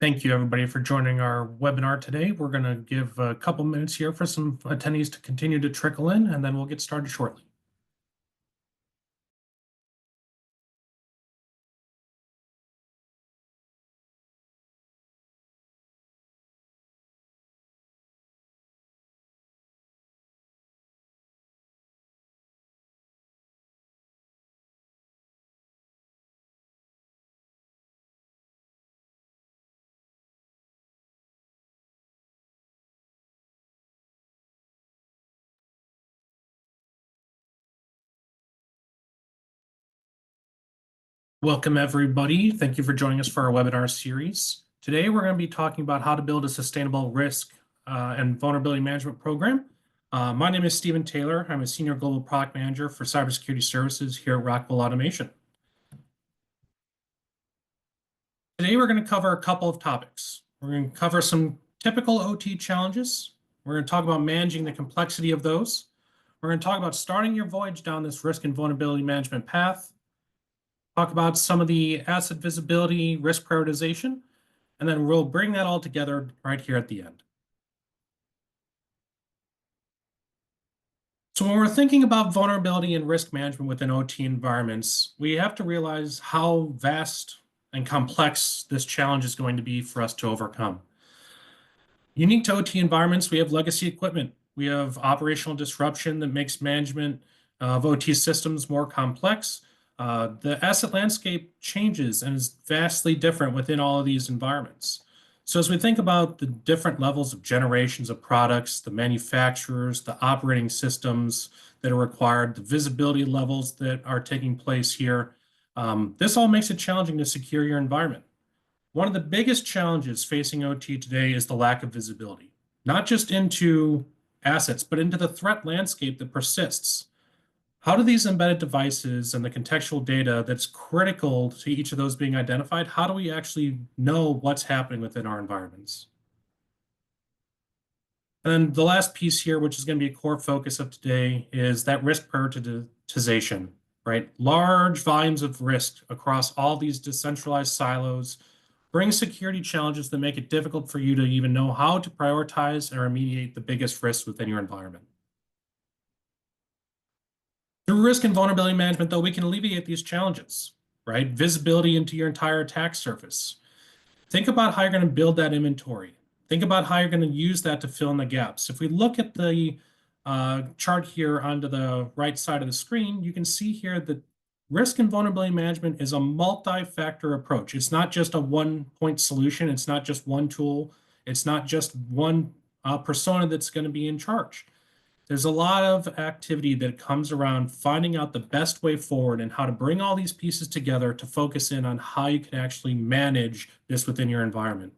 Thank you, everybody, for joining our webinar today. We're going to give a couple minutes here for some attendees to continue to trickle in, and then we'll get started shortly. Welcome, everybody. Thank you for joining us for our webinar series. Today, we're going to be talking about how to build a sustainable risk and vulnerability management program. My name is Stephen Taylor. I'm a Senior Global Product Manager for Cybersecurity Services here at Rockwell Automation. Today, we're going to cover a couple of topics. We're going to cover some typical OT challenges. We're going to talk about managing the complexity of those. We're going to talk about starting your voyage down this risk and vulnerability management path. Talk about some of the asset visibility, risk prioritization, and then we'll bring that all together right here at the end. So when we're thinking about vulnerability and risk management within OT environments, we have to realize how vast and complex this challenge is going to be for us to overcome. Unique to OT environments, we have legacy equipment. We have operational disruption that makes management of OT systems more complex. The asset landscape changes and is vastly different within all of these environments. So as we think about the different levels of generations of products, the manufacturers, the operating systems that are required, the visibility levels that are taking place here, this all makes it challenging to secure your environment. One of the biggest challenges facing OT today is the lack of visibility, not just into assets, but into the threat landscape that persists. How do these embedded devices and the contextual data that's critical to each of those being identified, how do we actually know what's happening within our environments? And then the last piece here, which is going to be a core focus of today, is that risk prioritization, right? Large volumes of risk across all these decentralized silos bring security challenges that make it difficult for you to even know how to prioritize and remediate the biggest risks within your environment. Through risk and vulnerability management, though, we can alleviate these challenges, right? Visibility into your entire attack surface. Think about how you're going to build that inventory. Think about how you're going to use that to fill in the gaps. If we look at the chart here onto the right side of the screen, you can see here that risk and vulnerability management is a multi-factor approach. It's not just a one-point solution. It's not just one tool. It's not just one persona that's going to be in charge. There's a lot of activity that comes around finding out the best way forward and how to bring all these pieces together to focus in on how you can actually manage this within your environment.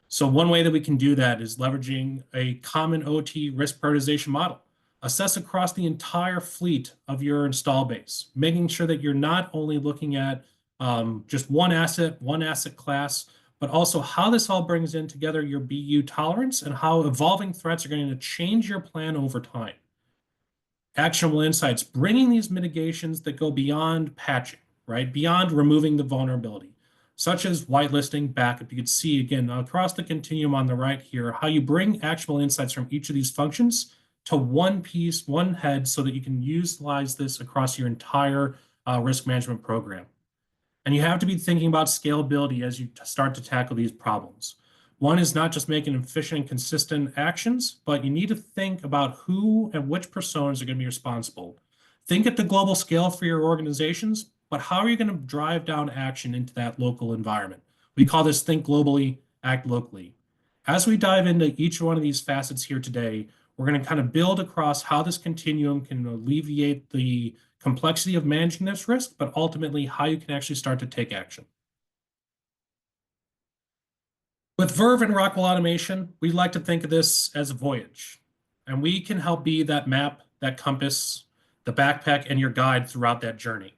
So one way that we can do that is leveraging a common OT risk prioritization model. Assess across the entire fleet of your install base, making sure that you're not only looking at just one asset class, but also how this all brings in together your BU tolerance and how evolving threats are going to change your plan over time. Actionable insights, bringing these mitigations that go beyond patching, right? Beyond removing the vulnerability, such as whitelisting, backup. You can see again across the continuum on the right here, how you bring actionable insights from each of these functions to one piece, one head, so that you can utilize this across your entire risk management program. And you have to be thinking about scalability as you start to tackle these problems. One is not just making efficient and consistent actions, but you need to think about who and which personas are going to be responsible. Think at the global scale for your organizations, but how are you going to drive down action into that local environment? We call this think globally, act locally. As we dive into each one of these facets here today, we're going to kind of build across how this continuum can alleviate the complexity of managing this risk, but ultimately how you can actually start to take action. With Verve and Rockwell Automation, we like to think of this as a voyage, and we can help be that map, that compass, the backpack, and your guide throughout that journey.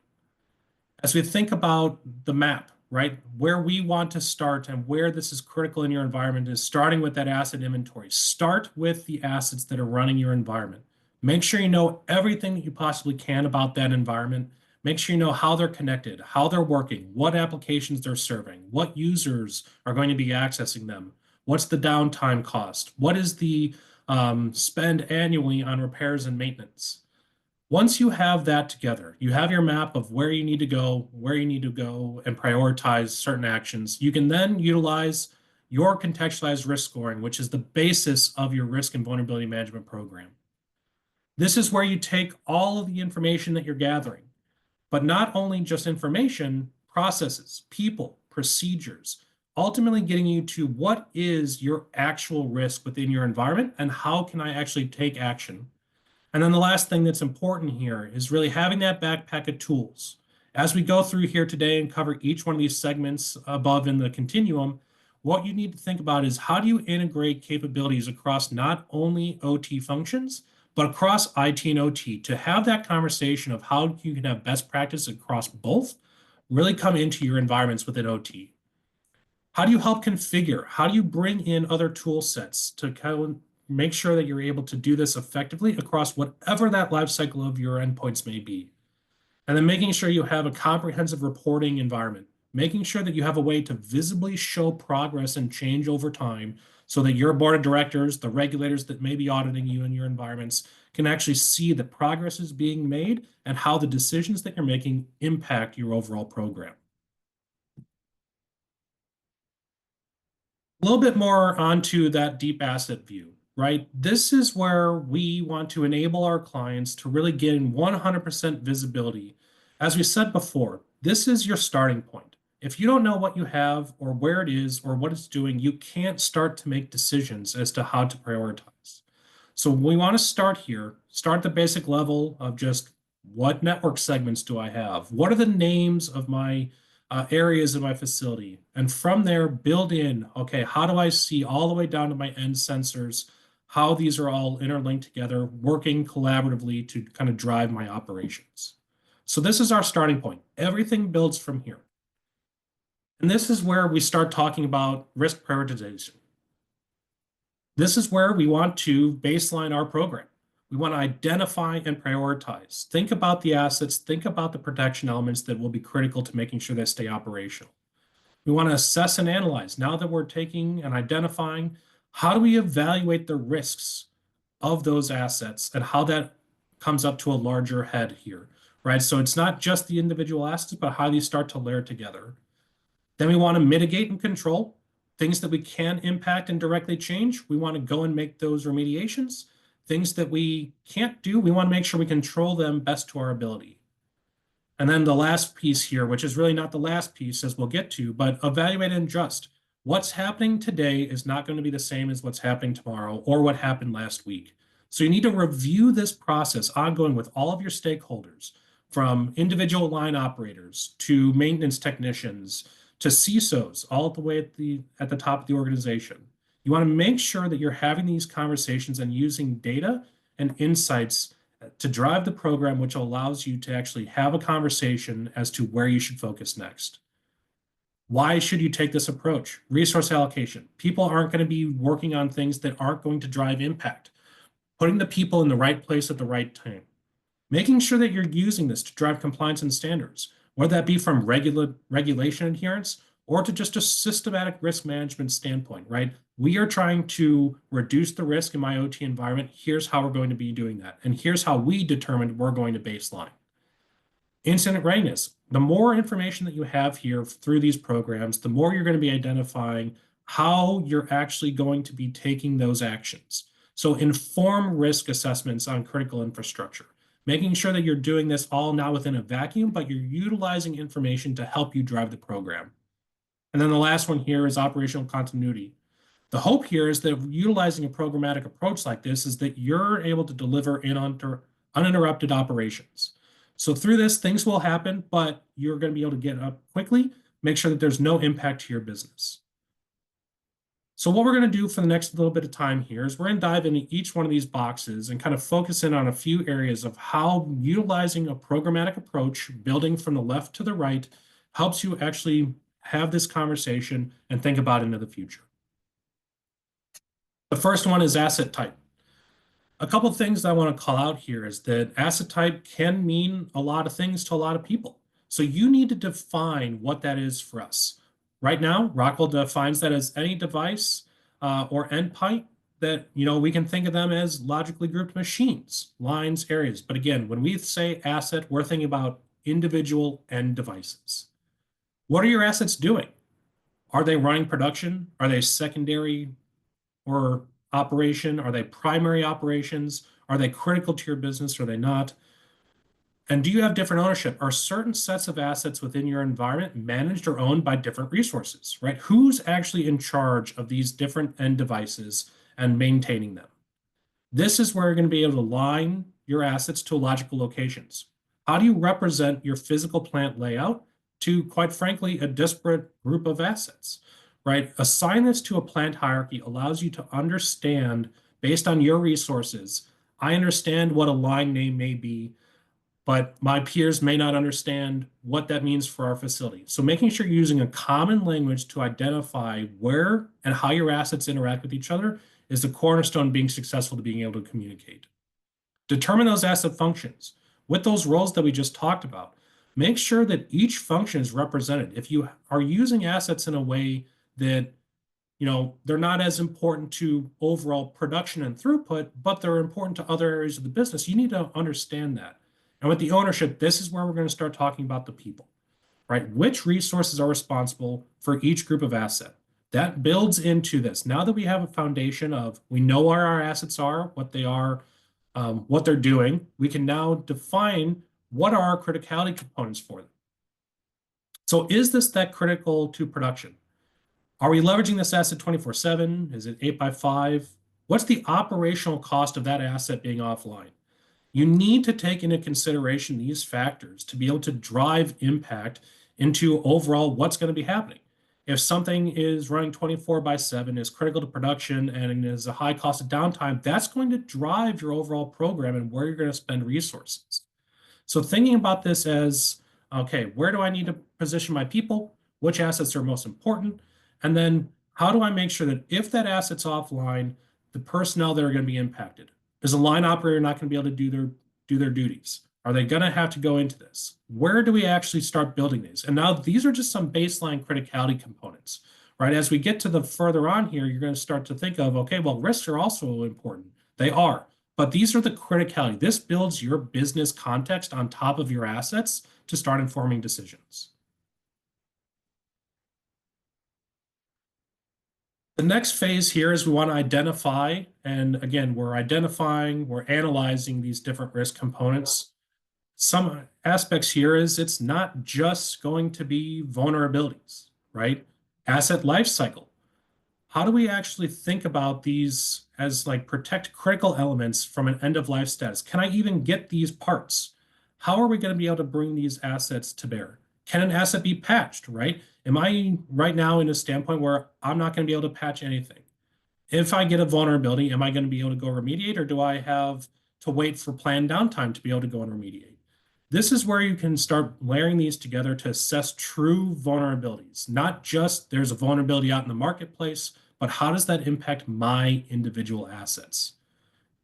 As we think about the map, right, where we want to start and where this is critical in your environment is starting with that asset inventory. Start with the assets that are running your environment. Make sure you know everything that you possibly can about that environment. Make sure you know how they're connected, how they're working, what applications they're serving, what users are going to be accessing them, what's the downtime cost, what is the spend annually on repairs and maintenance. Once you have that together, you have your map of where you need to go, and prioritize certain actions. You can then utilize your contextualized risk scoring, which is the basis of your risk and vulnerability management program. This is where you take all of the information that you're gathering, but not only just information, processes, people, procedures, ultimately getting you to what is your actual risk within your environment and how can I actually take action. And then the last thing that's important here is really having that backpack of tools. As we go through here today and cover each one of these segments above in the continuum, what you need to think about is how do you integrate capabilities across not only OT functions, but across IT and OT to have that conversation of how you can have best practice across both really come into your environments within OT. How do you help configure? How do you bring in other tool sets to kind of make sure that you're able to do this effectively across whatever that life cycle of your endpoints may be? And then making sure you have a comprehensive reporting environment, making sure that you have a way to visibly show progress and change over time so that your board of directors, the regulators that may be auditing you in your environments, can actually see the progress is being made and how the decisions that you're making impact your overall program. A little bit more onto that deep asset view, right? This is where we want to enable our clients to really gain 100% visibility. As we said before, this is your starting point. If you don't know what you have or where it is or what it's doing, you can't start to make decisions as to how to prioritize. So we want to start here, start at the basic level of just what network segments do I have? What are the names of my areas of my facility? And from there, build in, okay, how do I see all the way down to my end sensors, how these are all interlinked together, working collaboratively to kind of drive my operations. So this is our starting point. Everything builds from here. And this is where we start talking about risk prioritization. This is where we want to baseline our program. We want to identify and prioritize. Think about the assets, think about the protection elements that will be critical to making sure they stay operational. We want to assess and analyze. Now that we're taking and identifying, how do we evaluate the risks of those assets and how that comes up to a larger head here, right? So it's not just the individual assets, but how these start to layer together. Then we want to mitigate and control things that we can impact and directly change. We want to go and make those remediations. Things that we can't do, we want to make sure we control them best to our ability. And then the last piece here, which is really not the last piece as we'll get to, but evaluate and adjust. What's happening today is not going to be the same as what's happening tomorrow or what happened last week. So you need to review this process ongoing with all of your stakeholders, from individual line operators to maintenance technicians to CISOs, all the way at the top of the organization. You want to make sure that you're having these conversations and using data and insights to drive the program, which allows you to actually have a conversation as to where you should focus next. Why should you take this approach? Resource allocation. People aren't going to be working on things that aren't going to drive impact. Putting the people in the right place at the right time. Making sure that you're using this to drive compliance and standards, whether that be from regulation adherence or to just a systematic risk management standpoint, right? We are trying to reduce the risk in my OT environment. Here's how we're going to be doing that. And here's how we determined we're going to baseline. Incident readiness. The more information that you have here through these programs, the more you're going to be identifying how you're actually going to be taking those actions. So inform risk assessments on critical infrastructure, making sure that you're doing this all now within a vacuum, but you're utilizing information to help you drive the program. And then the last one here is operational continuity. The hope here is that utilizing a programmatic approach like this is that you're able to deliver uninterrupted operations. So through this, things will happen, but you're going to be able to get up quickly, make sure that there's no impact to your business. So what we're going to do for the next little bit of time here is we're going to dive into each one of these boxes and kind of focus in on a few areas of how utilizing a programmatic approach, building from the left to the right, helps you actually have this conversation and think about into the future. The first one is asset type. A couple of things that I want to call out here is that asset type can mean a lot of things to a lot of people. So you need to define what that is for us. Right now, Rockwell defines that as any device or endpoint that we can think of them as logically grouped machines, lines, areas. But again, when we say asset, we're thinking about individual end devices. What are your assets doing? Are they running production? Are they secondary or operation? Are they primary operations? Are they critical to your business? Or are they not? And do you have different ownership? Are certain sets of assets within your environment managed or owned by different resources, right? Who's actually in charge of these different end devices and maintaining them? This is where you're going to be able to align your assets to logical locations. How do you represent your physical plant layout to, quite frankly, a disparate group of assets, right? Assign this to a plant hierarchy allows you to understand, based on your resources, I understand what a line name may be, but my peers may not understand what that means for our facility. So making sure you're using a common language to identify where and how your assets interact with each other is the cornerstone of being successful to being able to communicate. Determine those asset functions. With those roles that we just talked about, make sure that each function is represented. If you are using assets in a way that they're not as important to overall production and throughput, but they're important to other areas of the business, you need to understand that. And with the ownership, this is where we're going to start talking about the people, right? Which resources are responsible for each group of asset? That builds into this. Now that we have a foundation of we know where our assets are, what they are, what they're doing, we can now define what are our criticality components for them. So is this that critical to production? Are we leveraging this asset 24/7? Is it 8x5? What's the operational cost of that asset being offline? You need to take into consideration these factors to be able to drive impact into overall what's going to be happening. If something is running 24/7, is critical to production, and is a high cost of downtime, that's going to drive your overall program and where you're going to spend resources. So thinking about this as, okay, where do I need to position my people? Which assets are most important? And then how do I make sure that if that asset's offline, the personnel that are going to be impacted? Is a line operator not going to be able to do their duties? Are they going to have to go into this? Where do we actually start building these? And now these are just some baseline criticality components, right? As we get to the further on here, you're going to start to think of, okay, well, risks are also important. They are. But these are the criticality. This builds your business context on top of your assets to start informing decisions. The next phase here is we want to identify, and again, we're analyzing these different risk components. Some aspects here is it's not just going to be vulnerabilities, right? Asset lifecycle. How do we actually think about these as like protect critical elements from an end of life status? Can I even get these parts? How are we going to be able to bring these assets to bear? Can an asset be patched, right? Am I right now in a standpoint where I'm not going to be able to patch anything? If I get a vulnerability, am I going to be able to go remediate, or do I have to wait for planned downtime to be able to go and remediate? This is where you can start layering these together to assess true vulnerabilities, not just there's a vulnerability out in the marketplace, but how does that impact my individual assets?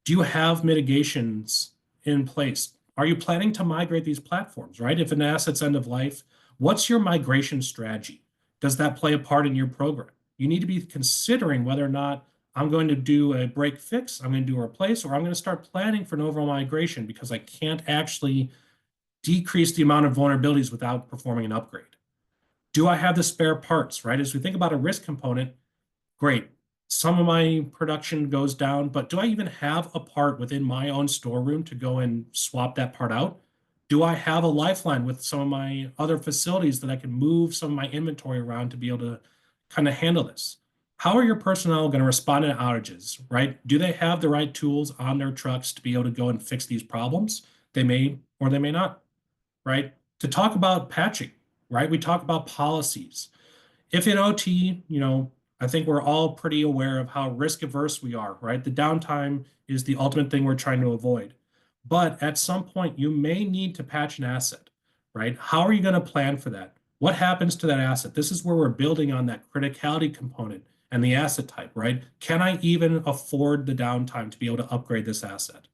Do you have mitigations in place? Are you planning to migrate these platforms, right? If an asset's end of life, what's your migration strategy? Does that play a part in your program? You need to be considering whether or not I'm going to do a break fix, I'm going to do a replace, or I'm going to start planning for an overall migration because I can't actually decrease the amount of vulnerabilities without performing an upgrade. Do I have the spare parts, right? As we think about a risk component, great. Some of my production goes down, but do I even have a part within my own storeroom to go and swap that part out? Do I have a lifeline with some of my other facilities that I can move some of my inventory around to be able to kind of handle this? How are your personnel going to respond to outages, right? Do they have the right tools on their trucks to be able to go and fix these problems? They may or they may not, right? To talk about patching, right? We talk about policies. If in OT, I think we're all pretty aware of how risk averse we are, right? The downtime is the ultimate thing we're trying to avoid. But at some point, you may need to patch an asset, right? How are you going to plan for that? What happens to that asset? This is where we're building on that criticality component and the asset type, right? Can I even afford the downtime to be able to upgrade this asset?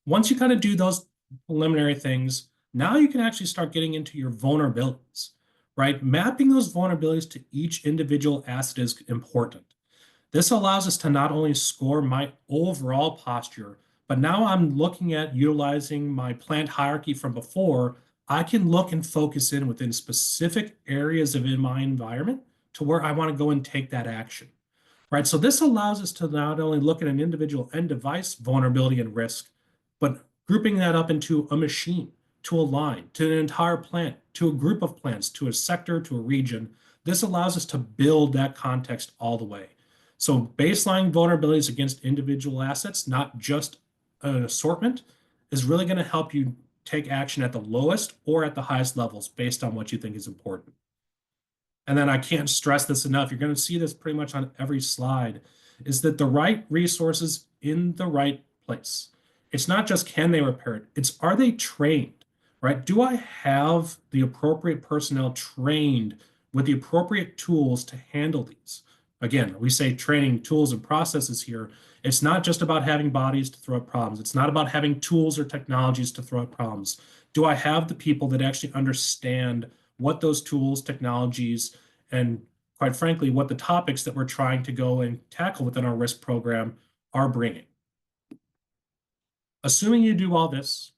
Once you kind of do those preliminary things, now you can actually start getting into your vulnerabilities, right? Mapping those vulnerabilities to each individual asset is important. This allows us to not only score my overall posture, but now I'm looking at utilizing my plant hierarchy from before. I can look and focus in within specific areas of in my environment to where I want to go and take that action, right? So this allows us to not only look at an individual end device vulnerability and risk, but grouping that up into a machine, to a line, to an entire plant, to a group of plants, to a sector, to a region. This allows us to build that context all the way. So baseline vulnerabilities against individual assets, not just an assortment, is really going to help you take action at the lowest or at the highest levels based on what you think is important. And then I can't stress this enough. You're going to see this pretty much on every slide, is that the right resources in the right place. It's not just can they repair it, it's are they trained, right? Do I have the appropriate personnel trained with the appropriate tools to handle these? Again, we say training tools and processes here. It's not just about having bodies to throw at problems. It's not about having tools or technologies to throw at problems. Do I have the people that actually understand what those tools, technologies, and quite frankly, what the topics that we're trying to go and tackle within our risk program are bringing? Assuming you do all this,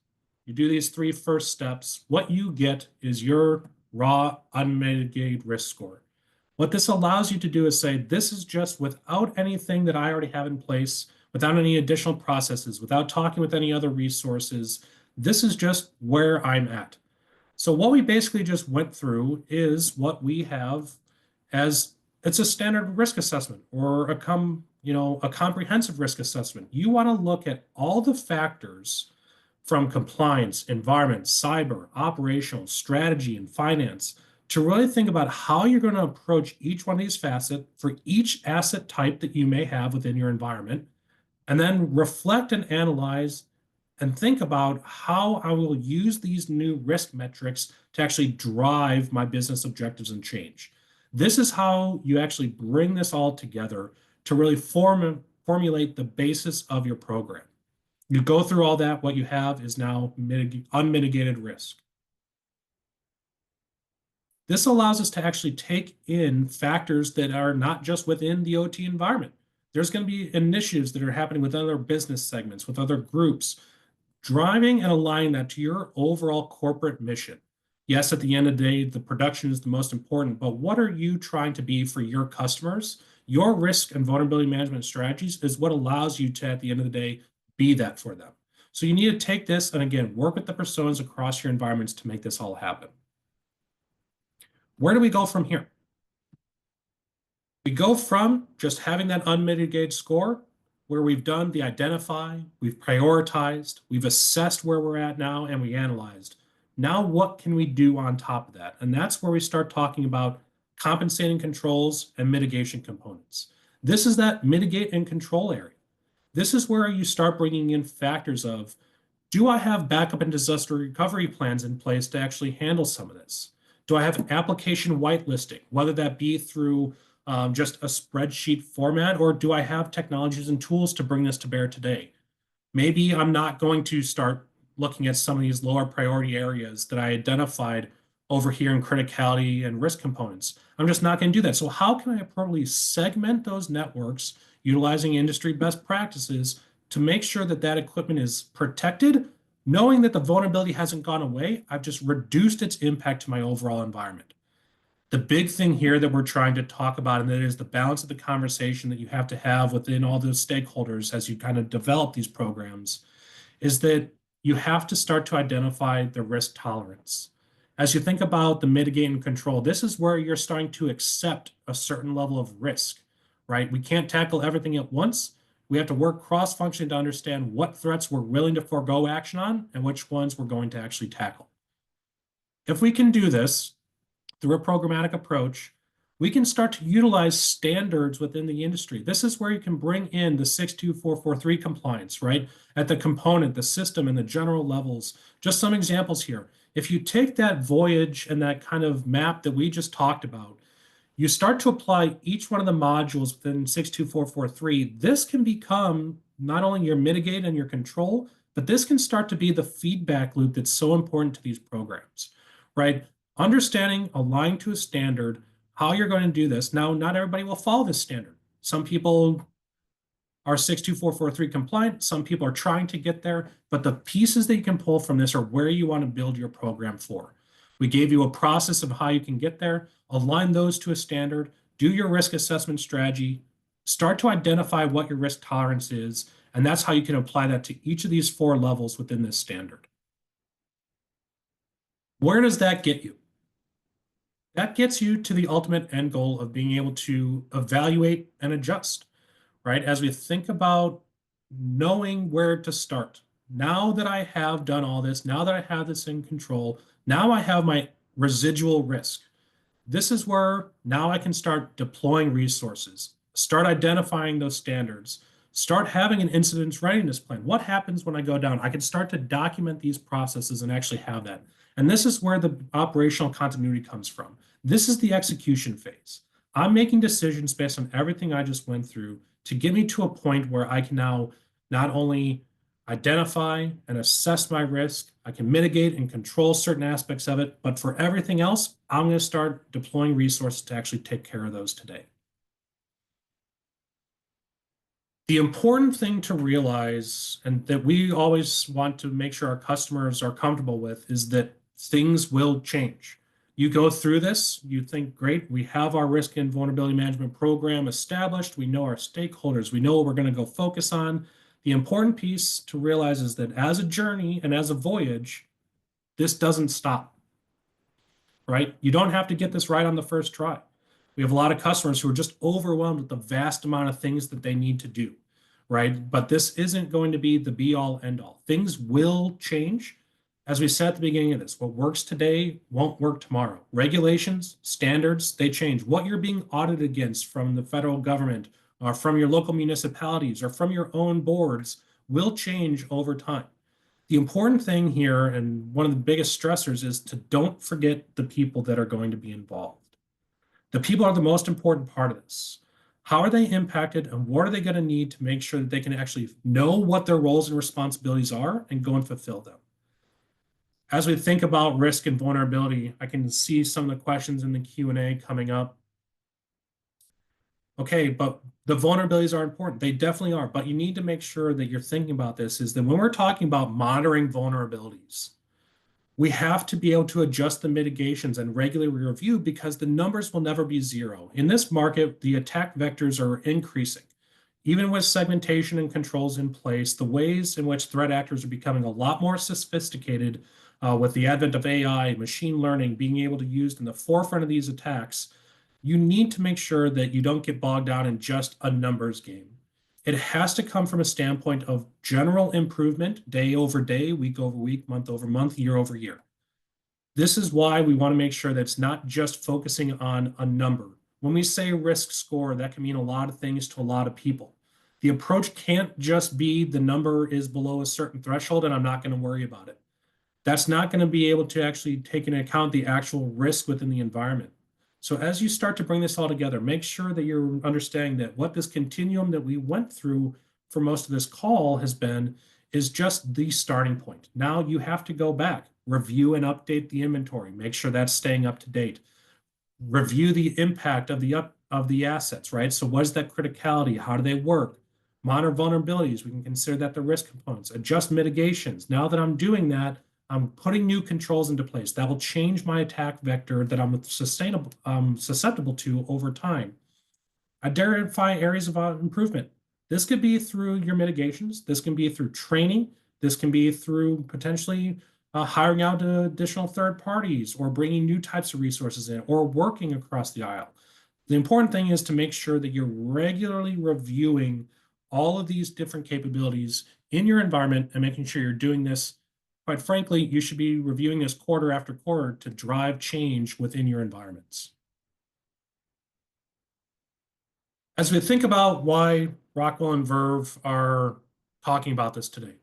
you do these three first steps, what you get is your raw unmitigated risk score. What this allows you to do is say, this is just without anything that I already have in place, without any additional processes, without talking with any other resources. This is just where I'm at. So what we basically just went through is what we have as it's a standard risk assessment or a comprehensive risk assessment. You want to look at all the factors from compliance, environment, cyber, operational, strategy, and finance to really think about how you're going to approach each one of these facets for each asset type that you may have within your environment, and then reflect and analyze and think about how I will use these new risk metrics to actually drive my business objectives and change. This is how you actually bring this all together to really formulate the basis of your program. You go through all that, what you have is now unmitigated risk. This allows us to actually take in factors that are not just within the OT environment. There's going to be initiatives that are happening with other business segments, with other groups, driving and aligning that to your overall corporate mission. Yes, at the end of the day, the production is the most important, but what are you trying to be for your customers? Your risk and vulnerability management strategies is what allows you to, at the end of the day, be that for them. So you need to take this and again, work with the personas across your environments to make this all happen. Where do we go from here? We go from just having that unmitigated score where we've done the identify, we've prioritized, we've assessed where we're at now, and we analyzed. Now, what can we do on top of that? And that's where we start talking about compensating controls and mitigation components. This is that mitigate and control area. This is where you start bringing in factors of, do I have backup and disaster recovery plans in place to actually handle some of this? Do I have application whitelisting, whether that be through just a spreadsheet format, or do I have technologies and tools to bring this to bear today? Maybe I'm not going to start looking at some of these lower priority areas that I identified over here in criticality and risk components. I'm just not going to do that. So how can I appropriately segment those networks utilizing industry best practices to make sure that that equipment is protected, knowing that the vulnerability hasn't gone away? I've just reduced its impact to my overall environment. The big thing here that we're trying to talk about, and that is the balance of the conversation that you have to have within all those stakeholders as you kind of develop these programs, is that you have to start to identify the risk tolerance. As you think about the mitigate and control, this is where you're starting to accept a certain level of risk, right? We can't tackle everything at once. We have to work cross-functioning to understand what threats we're willing to forego action on and which ones we're going to actually tackle. If we can do this through a programmatic approach, we can start to utilize standards within the industry. This is where you can bring in the 62443 compliance, right? At the component, the system, and the general levels. Just some examples here. If you take that voyage and that kind of map that we just talked about, You start to apply each one of the modules within 62443. This can become not only your mitigate and your control, but this can start to be the feedback loop that's so important to these programs, right? Understanding, aligning to a standard, how you're going to do this. Now, not everybody will follow this standard. Some people are 62443 compliant. Some people are trying to get there, but the pieces that you can pull from this are where you want to build your program for. We gave you a process of how you can get there, align those to a standard, do your risk assessment strategy, start to identify what your risk tolerance is, and that's how you can apply that to each of these 4 levels within this standard. Where does that get you? That gets you to the ultimate end goal of being able to evaluate and adjust, right? As we think about knowing where to start. Now that I have done all this, now that I have this in control, now I have my residual risk. This is where now I can start deploying resources, start identifying those standards, start having an incident readiness plan. What happens when I go down? I can start to document these processes and actually have that. And this is where the operational continuity comes from. This is the execution phase. I'm making decisions based on everything I just went through to get me to a point where I can now not only identify and assess my risk, I can mitigate and control certain aspects of it, but for everything else, I'm going to start deploying resources to actually take care of those today. The important thing to realize, and that we always want to make sure our customers are comfortable with, is that things will change. You go through this, you think, great, we have our risk and vulnerability management program established. We know our stakeholders. We know what we're going to go focus on. The important piece to realize is that as a journey and as a voyage, this doesn't stop, right? You don't have to get this right on the first try. We have a lot of customers who are just overwhelmed with the vast amount of things that they need to do, right? But this isn't going to be the be all end all. Things will change. As we said at the beginning of this, what works today won't work tomorrow. Regulations, standards, they change. What you're being audited against from the federal government or from your local municipalities or from your own boards will change over time. The important thing here, and one of the biggest stressors, is to don't forget the people that are going to be involved. The people are the most important part of this. How are they impacted and what are they going to need to make sure that they can actually know what their roles and responsibilities are and go and fulfill them? As we think about risk and vulnerability, I can see some of the questions in the Q&A coming up. Okay, but the vulnerabilities are important. They definitely are, but you need to make sure that you're thinking about this is that when we're talking about monitoring vulnerabilities, we have to be able to adjust the mitigations and regularly review because the numbers will never be zero. In this market, the attack vectors are increasing. Even with segmentation and controls in place, the ways in which threat actors are becoming a lot more sophisticated with the advent of AI, machine learning, being able to use in the forefront of these attacks, you need to make sure that you don't get bogged down in just a numbers game. It has to come from a standpoint of general improvement, day over day, week over week, month over month, year over year. This is why we want to make sure that it's not just focusing on a number. When we say risk score, that can mean a lot of things to a lot of people. The approach can't just be the number is below a certain threshold and I'm not going to worry about it. That's not going to be able to actually take into account the actual risk within the environment. So as you start to bring this all together, make sure that you're understanding that what this continuum that we went through for most of this call has been is just the starting point. Now you have to go back, review and update the inventory, make sure that's staying up to date, review the impact of the assets, right? So what is that criticality? How do they work? Monitor vulnerabilities. We can consider that the risk components, adjust mitigations. Now that I'm doing that, I'm putting new controls into place that will change my attack vector that I'm susceptible to over time. Identify areas of improvement. This could be through your mitigations. This can be through training. This can be through potentially hiring out additional third parties or bringing new types of resources in or working across the aisle. The important thing is to make sure that you're regularly reviewing all of these different capabilities in your environment and making sure you're doing this. Quite frankly, you should be reviewing this quarter after quarter to drive change within your environments. As we think about why Rockwell and Verve are talking about this today,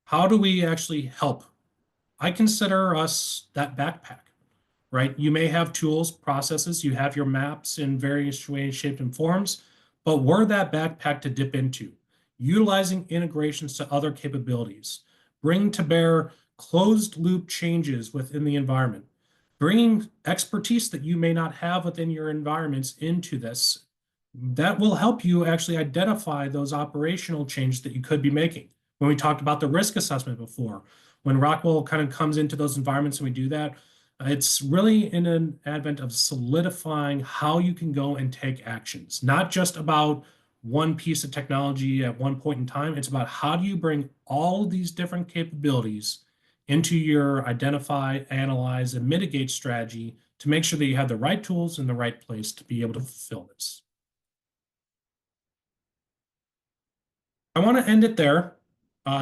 how do we actually help? I consider us that backpack. right? You may have tools, processes, you have your maps in various ways, shapes, and forms, but we're that backpack to dip into, utilizing integrations to other capabilities, bring to bear closed loop changes within the environment, bringing expertise that you may not have within your environments into this. That will help you actually identify those operational changes that you could be making. When we talked about the risk assessment before, when Rockwell kind of comes into those environments and we do that, it's really in an advent of solidifying how you can go and take actions, not just about one piece of technology at one point in time. It's about how do you bring all of these different capabilities into your identify, analyze, and mitigate strategy to make sure that you have the right tools in the right place to be able to fulfill this. I want to end it there.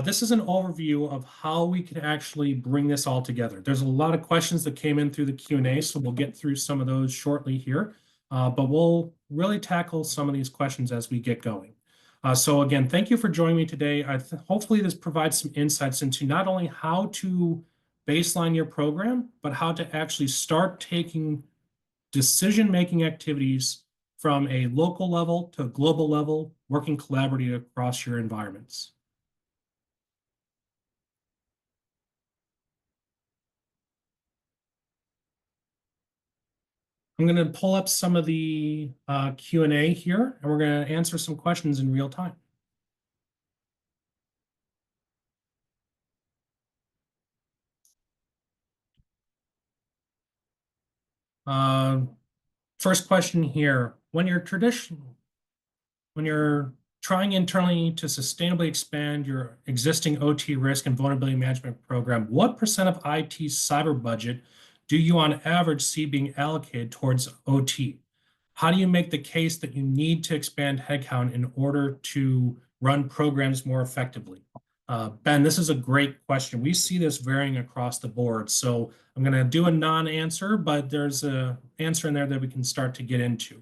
This is an overview of how we can actually bring this all together. There's a lot of questions that came in through the Q&A, so we'll get through some of those shortly here. But we'll really tackle some of these questions as we get going. So again, thank you for joining me today. Hopefully this provides some insights into not only how to baseline your program, but how to actually start taking decision-making activities from a local level to a global level, working collaboratively across your environments. I'm going to pull up some of the Q&A here, and we're going to answer some questions in real time. First question here. When you're trying internally to sustainably expand your existing OT risk and vulnerability management program, what % of IT cyber budget do you on average see being allocated towards OT? How do you make the case that you need to expand headcount in order to run programs more effectively? Ben, this is a great question. We see this varying across the board. So I'm going to do a non-answer, but there's an answer in there that we can start to get into.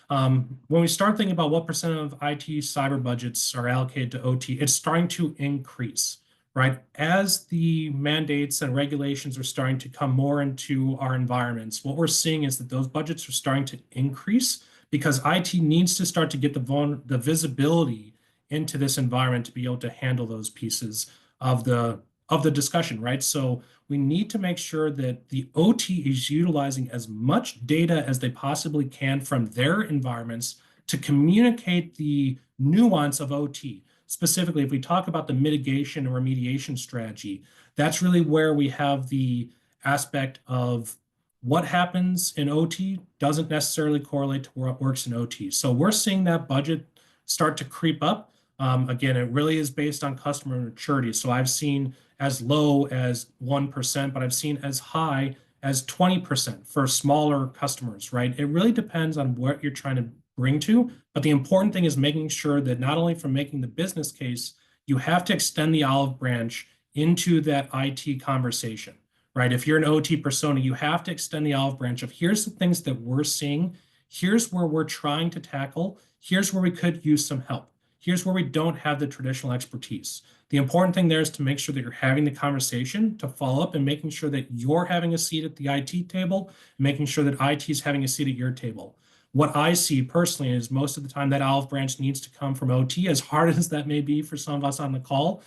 When we start thinking about what % of IT cyber budgets are allocated to OT, it's starting to increase, right? As the mandates and regulations are starting to come more into our environments, what we're seeing is that those budgets are starting to increase because IT needs to start to get the visibility into this environment to be able to handle those pieces of the discussion, right? So we need to make sure that the OT is utilizing as much data as they possibly can from their environments to communicate the nuance of OT. Specifically, if we talk about the mitigation and remediation strategy, that's really where we have the aspect of what happens in OT doesn't necessarily correlate to what works in OT. So we're seeing that budget start to creep up. Again, it really is based on customer maturity. So I've seen as low as 1%, but I've seen as high as 20% for smaller customers, right? It really depends on what you're trying to bring to. But the important thing is making sure that not only from making the business case, you have to extend the olive branch into that IT conversation, right? If you're an OT persona, you have to extend the olive branch of here's the things that we're seeing, here's where we're trying to tackle, here's where we could use some help. Here's where we don't have the traditional expertise. The important thing there is to make sure that you're having the conversation to follow up and making sure that you're having a seat at the IT table, and making sure that IT is having a seat at your table. What I see personally is most of the time that olive branch needs to come from OT, as hard as that may be for some of us on the call.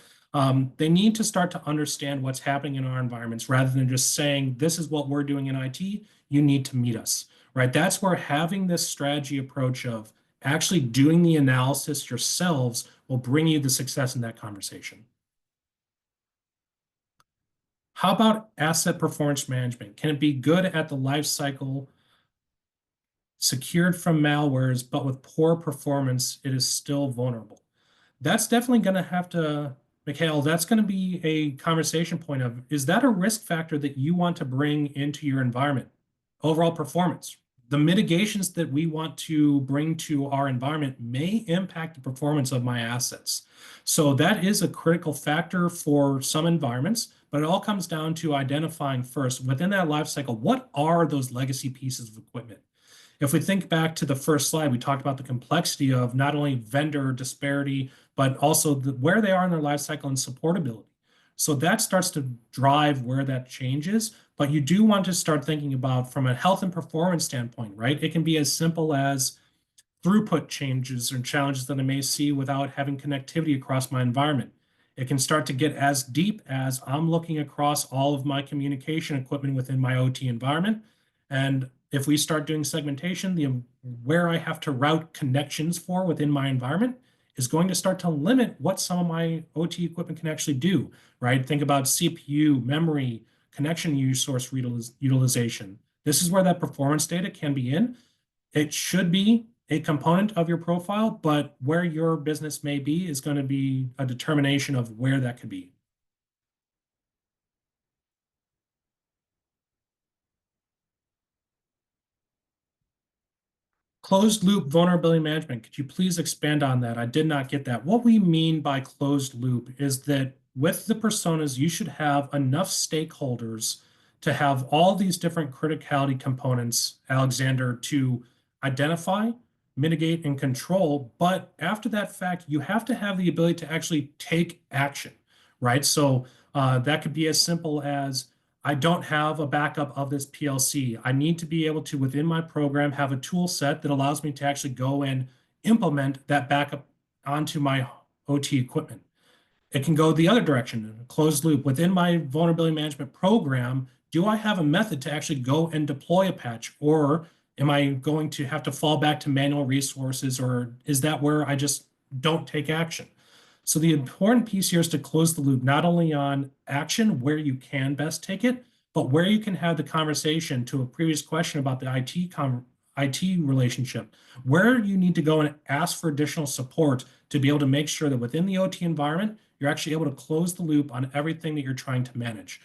They need to start to understand what's happening in our environments rather than just saying, this is what we're doing in IT, you need to meet us, right? That's where having this strategy approach of actually doing the analysis yourselves will bring you the success in that conversation. How about asset performance management? Can it be good at the life cycle, secured from malwares, but with poor performance, it is still vulnerable? That's definitely going to have to, Mikhail, that's going to be a conversation point of, is that a risk factor that you want to bring into your environment? Overall performance. The mitigations that we want to bring to our environment may impact the performance of my assets. So that is a critical factor for some environments, but it all comes down to identifying first within that life cycle, what are those legacy pieces of equipment? If we think back to the first slide, we talked about the complexity of not only vendor disparity, but also where they are in their life cycle and supportability. So that starts to drive where that changes. But you do want to start thinking about from a health and performance standpoint, right? It can be as simple as throughput changes or challenges that I may see without having connectivity across my environment. It can start to get as deep as I'm looking across all of my communication equipment within my OT environment. And if we start doing segmentation, where I have to route connections for within my environment is going to start to limit what some of my OT equipment can actually do, right? Think about CPU, memory, connection use source utilization. This is where that performance data can be in. It should be a component of your profile, but where your business may be is going to be a determination of where that could be. Closed loop vulnerability management. Could you please expand on that? I did not get that. What we mean by closed loop is that with the personas, you should have enough stakeholders to have all these different criticality components, Alexander, to identify, mitigate, and control. But after that fact, you have to have the ability to actually take action, right? So that could be as simple as I don't have a backup of this PLC. I need to be able to, within my program, have a tool set that allows me to actually go and implement that backup onto my OT equipment. It can go the other direction, closed loop. Within my vulnerability management program, do I have a method to actually go and deploy a patch? Or am I going to have to fall back to manual resources? Or is that where I just don't take action? So the important piece here is to close the loop, not only on action where you can best take it, but where you can have the conversation to a previous question about the IT relationship, where you need to go and ask for additional support to be able to make sure that within the OT environment, you're actually able to close the loop on everything that you're trying to manage.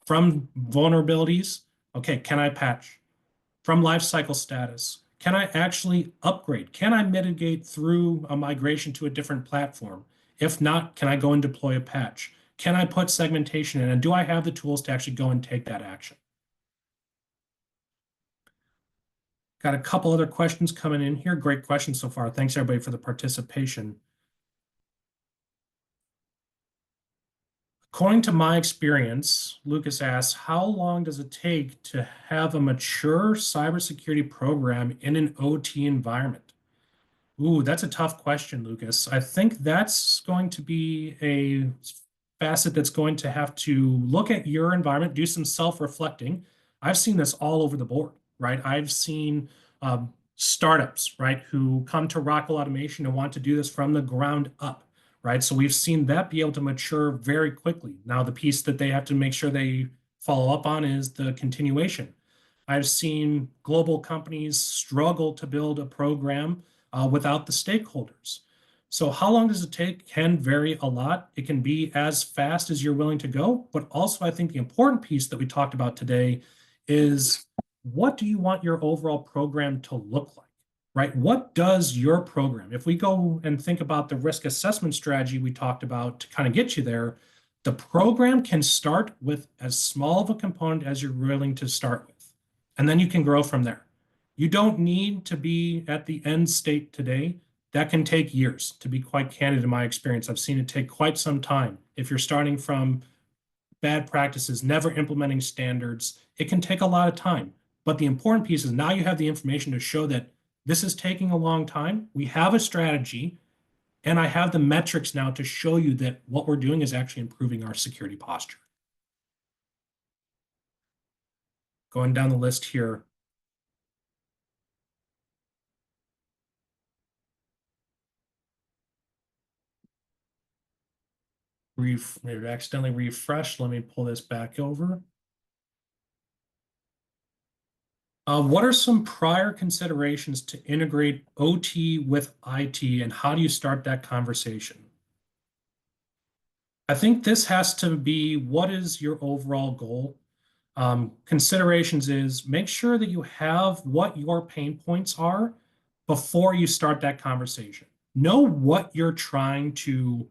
From vulnerabilities, okay, can I patch? From lifecycle status, can I actually upgrade? Can I mitigate through a migration to a different platform? If not, can I go and deploy a patch? Can I put segmentation in? And do I have the tools to actually go and take that action? Got a couple other questions coming in here. Great questions so far. Thanks everybody for the participation. According to my experience, Lucas asks, how long does it take to have a mature cybersecurity program in an OT environment? Ooh, that's a tough question, Lucas. I think that's going to be a facet that's going to have to look at your environment, do some self-reflecting. I've seen this all over the board, right? I've seen startups, right, who come to Rockwell Automation and want to do this from the ground up, right? So we've seen that be able to mature very quickly. Now, the piece that they have to make sure they follow up on is the continuation. I've seen global companies struggle to build a program without the stakeholders. So how long does it take can vary a lot. It can be as fast as you're willing to go, but also I think the important piece that we talked about today is what do you want your overall program to look like, right? What does your program, if we go and think about the risk assessment strategy we talked about to kind of get you there, the program can start with as small of a component as you're willing to start with, and then you can grow from there. You don't need to be at the end state today. That can take years, to be quite candid in my experience. I've seen it take quite some time. If you're starting from bad practices, never implementing standards, it can take a lot of time. But the important piece is now you have the information to show that this is taking a long time. We have a strategy, and I have the metrics now to show you that what we're doing is actually improving our security posture. Going down the list here. Maybe accidentally refreshed. Let me pull this back over. What are some prior considerations to integrate OT with IT, and how do you start that conversation? I think this has to be what is your overall goal? Considerations is make sure that you have what your pain points are before you start that conversation. Know what you're trying to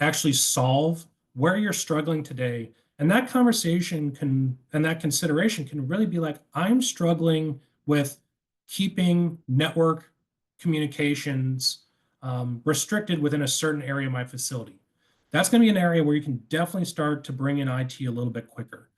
actually solve, where you're struggling today. And that conversation and that consideration can really be like, I'm struggling with keeping network communications restricted within a certain area of my facility. That's going to be an area where you can definitely start to bring in IT a little bit quicker.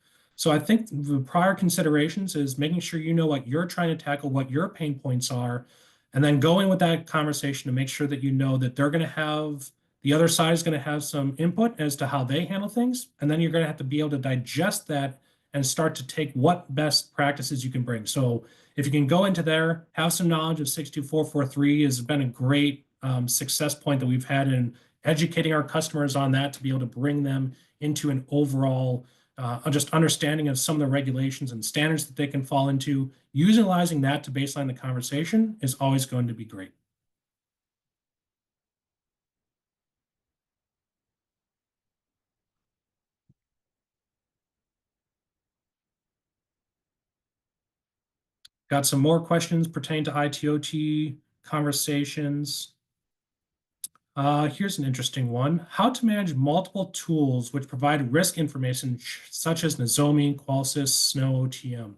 So I think the prior considerations is making sure you know what you're trying to tackle, what your pain points are, and then go in with that conversation to make sure that you know that they're going to have the other side is going to have some input as to how they handle things, and then you're going to have to be able to digest that and start to take what best practices you can bring. So if you can go into there, have some knowledge of 62443 has been a great success point that we've had in educating our customers on that to be able to bring them into an overall just understanding of some of the regulations and standards that they can fall into. Utilizing that to baseline the conversation is always going to be great. Got some more questions pertaining to ITOT conversations. Here's an interesting one. How to manage multiple tools which provide risk information such as Nozomi, Qualsys, Snow, OTM.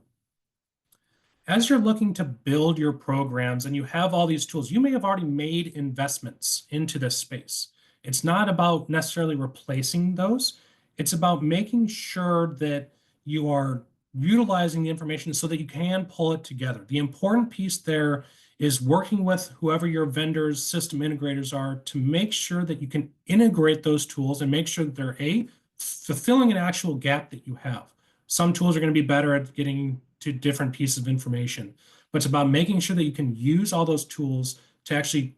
As you're looking to build your programs and you have all these tools, you may have already made investments into this space. It's not about necessarily replacing those. It's about making sure that you are utilizing the information so that you can pull it together. The important piece there is working with whoever your vendors, system integrators are to make sure that you can integrate those tools and make sure that they're fulfilling an actual gap that you have. Some tools are going to be better at getting to different pieces of information, but it's about making sure that you can use all those tools to actually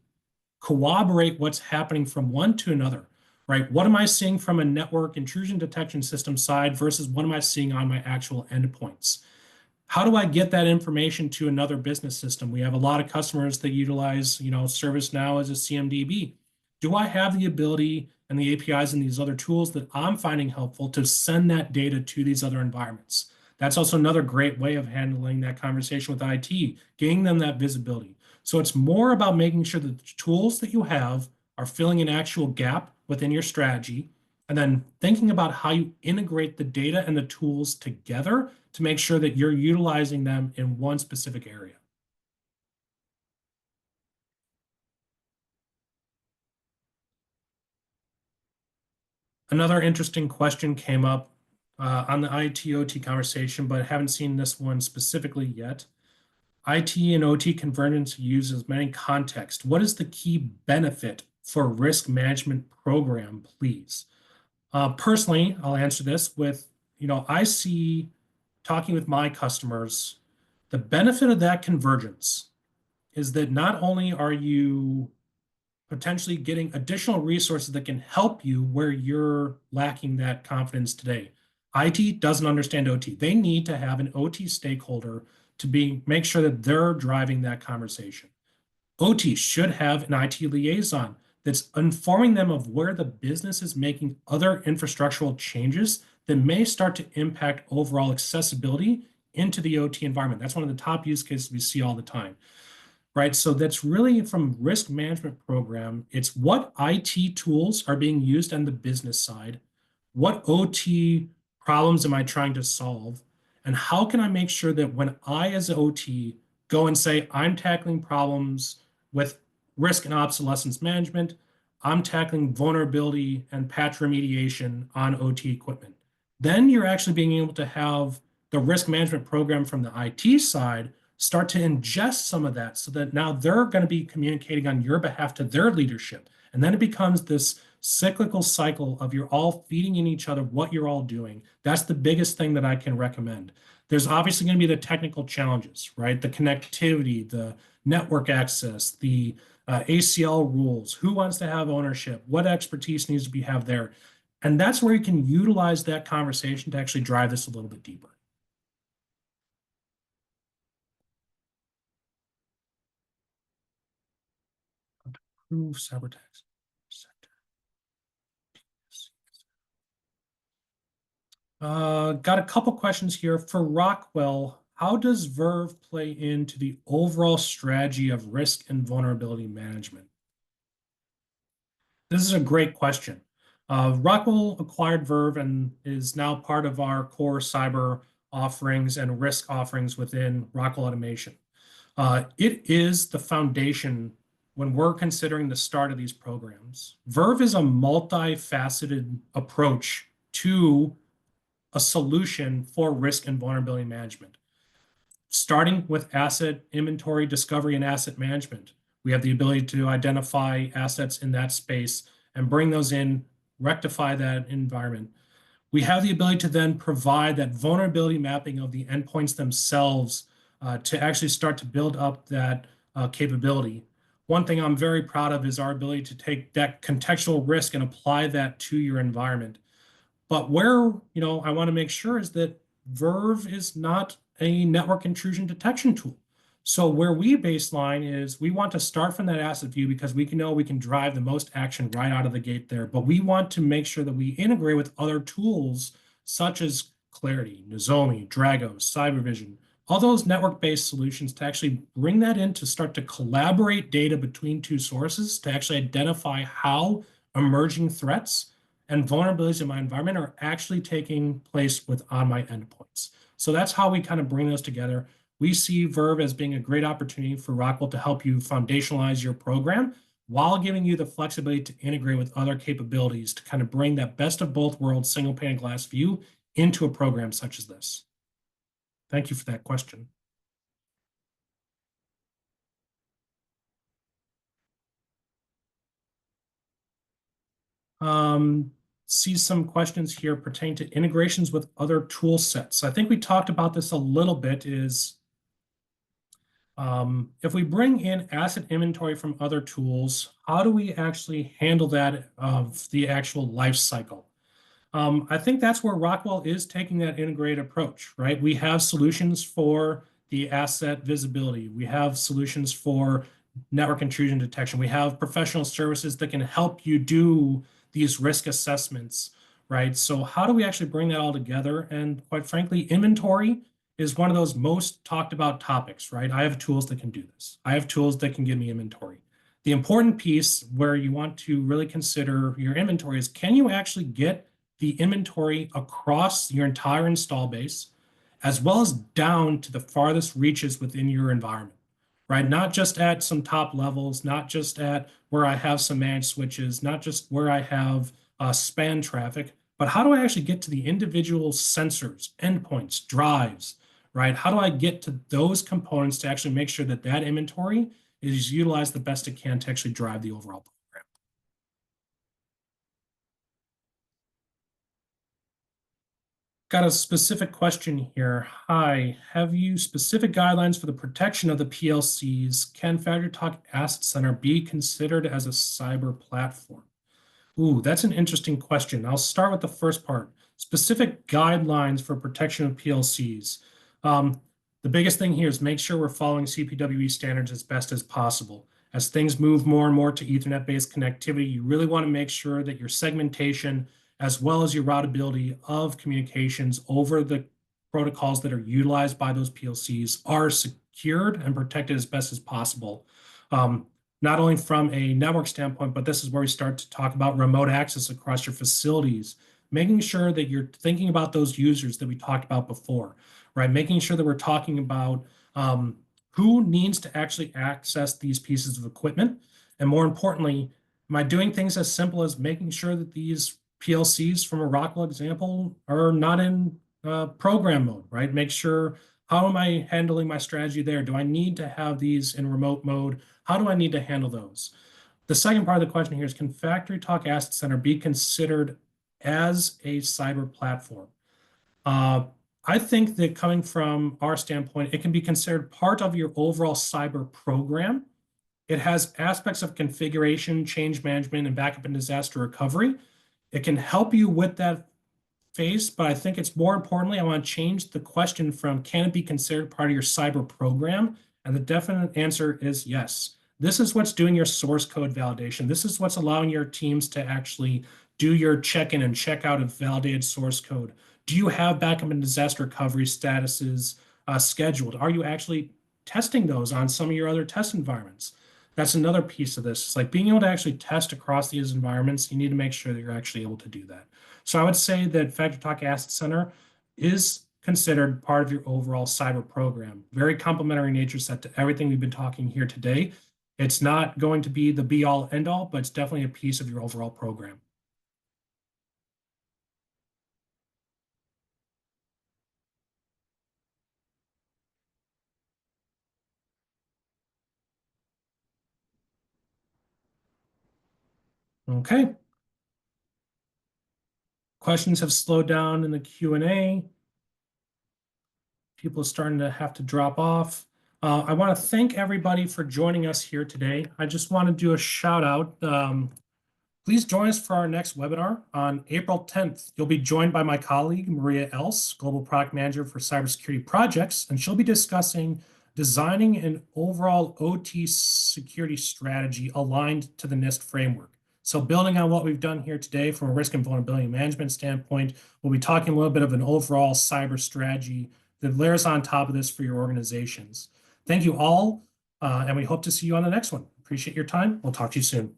corroborate what's happening from one to another, right? What am I seeing from a network intrusion detection system side versus what am I seeing on my actual endpoints? How do I get that information to another business system? We have a lot of customers that utilize, ServiceNow as a CMDB. Do I have the ability and the APIs and these other tools that I'm finding helpful to send that data to these other environments? That's also another great way of handling that conversation with IT, getting them that visibility. So it's more about making sure that the tools that you have are filling an actual gap within your strategy, and then thinking about how you integrate the data and the tools together to make sure that you're utilizing them in one specific area. Another interesting question came up on the ITOT conversation, but I haven't seen this one specifically yet. IT and OT convergence uses many contexts. What is the key benefit for a risk management program, please? Personally, I'll answer this with, I see talking with my customers, the benefit of that convergence is that not only are you potentially getting additional resources that can help you where you're lacking that confidence today. IT doesn't understand OT. They need to have an OT stakeholder to make sure that they're driving that conversation. OT should have an IT liaison that's informing them of where the business is making other infrastructural changes that may start to impact overall accessibility into the OT environment. That's one of the top use cases we see all the time, right? So that's really from risk management program. It's what IT tools are being used on the business side, what OT problems am I trying to solve, and how can I make sure that when I as an OT go and say I'm tackling problems with risk and obsolescence management, I'm tackling vulnerability and patch remediation on OT equipment. Then you're actually being able to have the risk management program from the IT side start to ingest some of that so that now they're going to be communicating on your behalf to their leadership. And then it becomes this cyclical cycle of you're all feeding in each other what you're all doing. That's the biggest thing that I can recommend. There's obviously going to be the technical challenges, right? The connectivity, the network access, the ACL rules, who wants to have ownership, what expertise needs to be have there. And that's where you can utilize that conversation to actually drive this a little bit deeper. Prove cyber attacks. Got a couple questions here for Rockwell. How does Verve play into the overall strategy of risk and vulnerability management? This is a great question. Rockwell acquired Verve and is now part of our core cyber offerings and risk offerings within Rockwell Automation. It is the foundation when we're considering the start of these programs. Verve is a multifaceted approach to a solution for risk and vulnerability management. Starting with asset inventory, discovery, and asset management, we have the ability to identify assets in that space and bring those in, rectify that environment. We have the ability to then provide that vulnerability mapping of the endpoints themselves to actually start to build up that capability. One thing I'm very proud of is our ability to take that contextual risk and apply that to your environment. But where, I want to make sure is that Verve is not a network intrusion detection tool. So where we baseline is we want to start from that asset view because we can drive the most action right out of the gate there. But we want to make sure that we integrate with other tools such as Clarity, Nozomi, Drago, Cybervision, all those network-based solutions to actually bring that in to start to collaborate data between two sources to actually identify how emerging threats and vulnerabilities in my environment are actually taking place on my endpoints. So that's how we kind of bring those together. We see Verve as being a great opportunity for Rockwell to help you foundationalize your program while giving you the flexibility to integrate with other capabilities to kind of bring that best of both worlds single pane of glass view into a program such as this. Thank you for that question. See some questions here pertaining to integrations with other tool sets. I think we talked about this a little bit is if we bring in asset inventory from other tools, how do we actually handle that of the actual life cycle? I think that's where Rockwell is taking that integrated approach, right? We have solutions for the asset visibility. We have solutions for network intrusion detection. We have professional services that can help you do these risk assessments, right? So how do we actually bring that all together? And quite frankly, inventory is one of those most talked about topics, right? I have tools that can do this. I have tools that can give me inventory. The important piece where you want to really consider your inventory is, can you actually get the inventory across your entire install base, as well as down to the farthest reaches within your environment, right? Not just at some top levels, not just at where I have some managed switches, not just where I have span traffic, but how do I actually get to the individual sensors, endpoints, drives, right? How do I get to those components to actually make sure that that inventory is utilized the best it can to actually drive the overall program? Got a specific question here. Hi, have you specific guidelines for the protection of the PLCs? Can FactoryTalk Asset Center be considered as a cyber platform? Ooh, that's an interesting question. I'll start with the first part. Specific guidelines for protection of PLCs. The biggest thing here is make sure we're following CPWE standards as best as possible. As things move more and more to Ethernet-based connectivity, you really want to make sure that your segmentation, as well as your routability of communications over the protocols that are utilized by those PLCs, are secured and protected as best as possible. Not only from a network standpoint, but this is where we start to talk about remote access across your facilities, making sure that you're thinking about those users that we talked about before, right? Making sure that we're talking about who needs to actually access these pieces of equipment. And more importantly, am I doing things as simple as making sure that these PLCs from a Rockwell example are not in program mode, right? Make sure, how am I handling my strategy there? Do I need to have these in remote mode? How do I need to handle those? The second part of the question here is, can FactoryTalk Asset Center be considered as a cyber platform? I think that coming from our standpoint, it can be considered part of your overall cyber program. It has aspects of configuration, change management, and backup and disaster recovery. It can help you with that phase, but I think it's more importantly, I want to change the question from, can it be considered part of your cyber program? And the definite answer is yes. This is what's doing your source code validation. This is what's allowing your teams to actually do your check-in and check-out of validated source code. Do you have backup and disaster recovery statuses scheduled? Are you actually testing those on some of your other test environments? That's another piece of this. It's like being able to actually test across these environments. You need to make sure that you're actually able to do that. So I would say that FactoryTalk Asset Center is considered part of your overall cyber program. Very complementary nature set to everything we've been talking here today. It's not going to be the be all end all, but it's definitely a piece of your overall program. Okay. Questions have slowed down in the Q&A. People are starting to have to drop off. I want to thank everybody for joining us here today. I just want to do a shout out. Please join us for our next webinar on April 10th. You'll be joined by my colleague, Maria Else, Global Product Manager for Cybersecurity Projects, and she'll be discussing designing an overall OT security strategy aligned to the NIST framework. So building on what we've done here today from a risk and vulnerability management standpoint, we'll be talking a little bit of an overall cyber strategy that layers on top of this for your organizations. Thank you all, and we hope to see you on the next one. Appreciate your time. We'll talk to you soon.